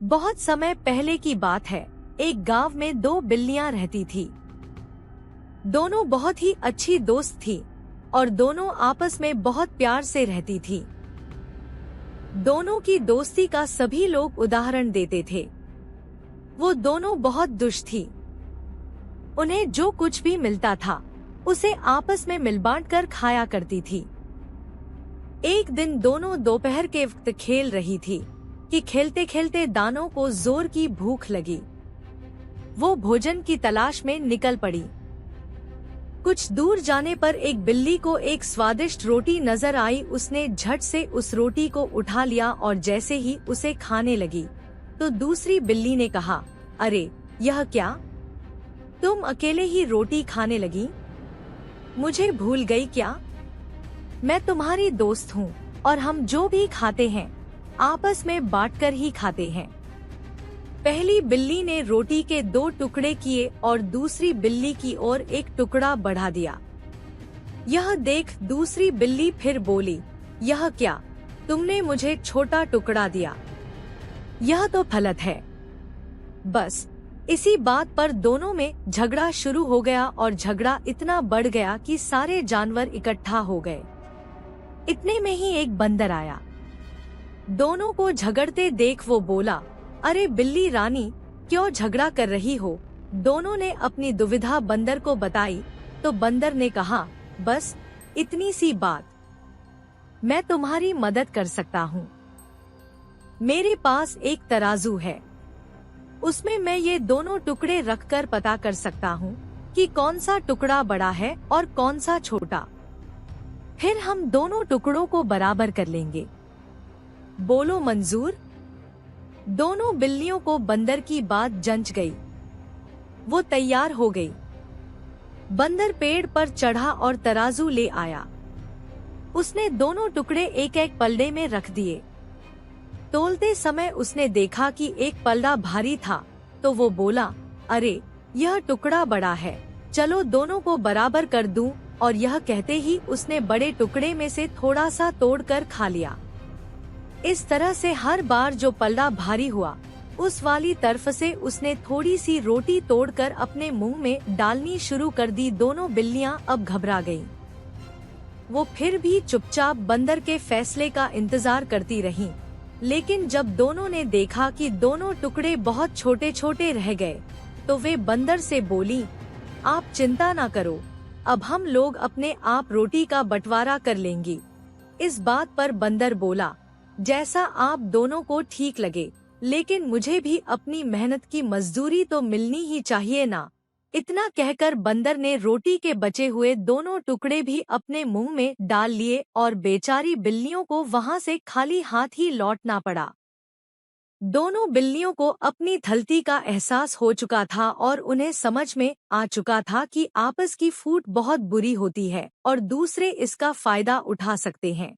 बहुत समय पहले की बात है। एक गांव में दो बिल्लियां रहती थी। दोनों बहुत ही अच्छी दोस्त थी और दोनों आपस में बहुत प्यार से रहती थी। दोनों की दोस्ती का सभी लोग उदाहरण देते थे। वो दोनों बहुत दुष्ट थी। उन्हें जो कुछ भी मिलता था उसे आपस में मिल बांट कर खाया करती थी। एक दिन दोनों दोपहर के वक्त खेल रही थी कि खेलते खेलते दानों को जोर की भूख लगी। वो भोजन की तलाश में निकल पड़ी। कुछ दूर जाने पर एक बिल्ली को एक स्वादिष्ट रोटी नजर आई। उसने झट से उस रोटी को उठा लिया और जैसे ही उसे खाने लगी तो दूसरी बिल्ली ने कहा, अरे यह क्या, तुम अकेले ही रोटी खाने लगी? मुझे भूल गई क्या? मैं तुम्हारी दोस्त हूँ और हम जो भी खाते हैं आपस में बांटकर ही खाते हैं। पहली बिल्ली ने रोटी के दो टुकड़े किए और दूसरी बिल्ली की ओर एक टुकड़ा बढ़ा दिया। यह देख दूसरी बिल्ली फिर बोली, यह क्या, तुमने मुझे छोटा टुकड़ा दिया, यह तो गलत है। बस इसी बात पर दोनों में झगड़ा शुरू हो गया और झगड़ा इतना बढ़ गया कि सारे जानवर इकट्ठा हो गए। इतने में ही एक बंदर आया। दोनों को झगड़ते देख वो बोला, अरे बिल्ली रानी, क्यों झगड़ा कर रही हो? दोनों ने अपनी दुविधा बंदर को बताई तो बंदर ने कहा, बस इतनी सी बात, मैं तुम्हारी मदद कर सकता हूँ। मेरे पास एक तराजू है, उसमें मैं ये दोनों टुकड़े रखकर पता कर सकता हूँ कि कौन सा टुकड़ा बड़ा है और कौन सा छोटा। फिर हम दोनों टुकड़ों को बराबर कर लेंगे। बोलो मंजूर? दोनों बिल्लियों को बंदर की बात जंच गई। वो तैयार हो गई। बंदर पेड़ पर चढ़ा और तराजू ले आया। उसने दोनों टुकड़े एक एक पलड़े में रख दिए। तोलते समय उसने देखा कि एक पलड़ा भारी था तो वो बोला, अरे यह टुकड़ा बड़ा है, चलो दोनों को बराबर कर दूं। और यह कहते ही उसने बड़े टुकड़े में से थोड़ा सा तोड़कर खा लिया। इस तरह से हर बार जो पलड़ा भारी हुआ उस वाली तरफ से उसने थोड़ी सी रोटी तोड़कर अपने मुंह में डालनी शुरू कर दी। दोनों बिल्लियां अब घबरा गईं। वो फिर भी चुपचाप बंदर के फैसले का इंतजार करती रहीं। लेकिन जब दोनों ने देखा कि दोनों टुकड़े बहुत छोटे छोटे रह गए तो वे बंदर से बोली, आप चिंता ना करो, अब हम लोग अपने आप रोटी का बंटवारा कर लेंगे। इस बात पर बंदर बोला, जैसा आप दोनों को ठीक लगे, लेकिन मुझे भी अपनी मेहनत की मजदूरी तो मिलनी ही चाहिए ना। इतना कहकर बंदर ने रोटी के बचे हुए दोनों टुकड़े भी अपने मुंह में डाल लिए और बेचारी बिल्लियों को वहां से खाली हाथ ही लौटना पड़ा। दोनों बिल्लियों को अपनी थलती का एहसास हो चुका था और उन्हें समझ में आ चुका था कि आपस की फूट बहुत बुरी होती है और दूसरे इसका फायदा उठा सकते हैं।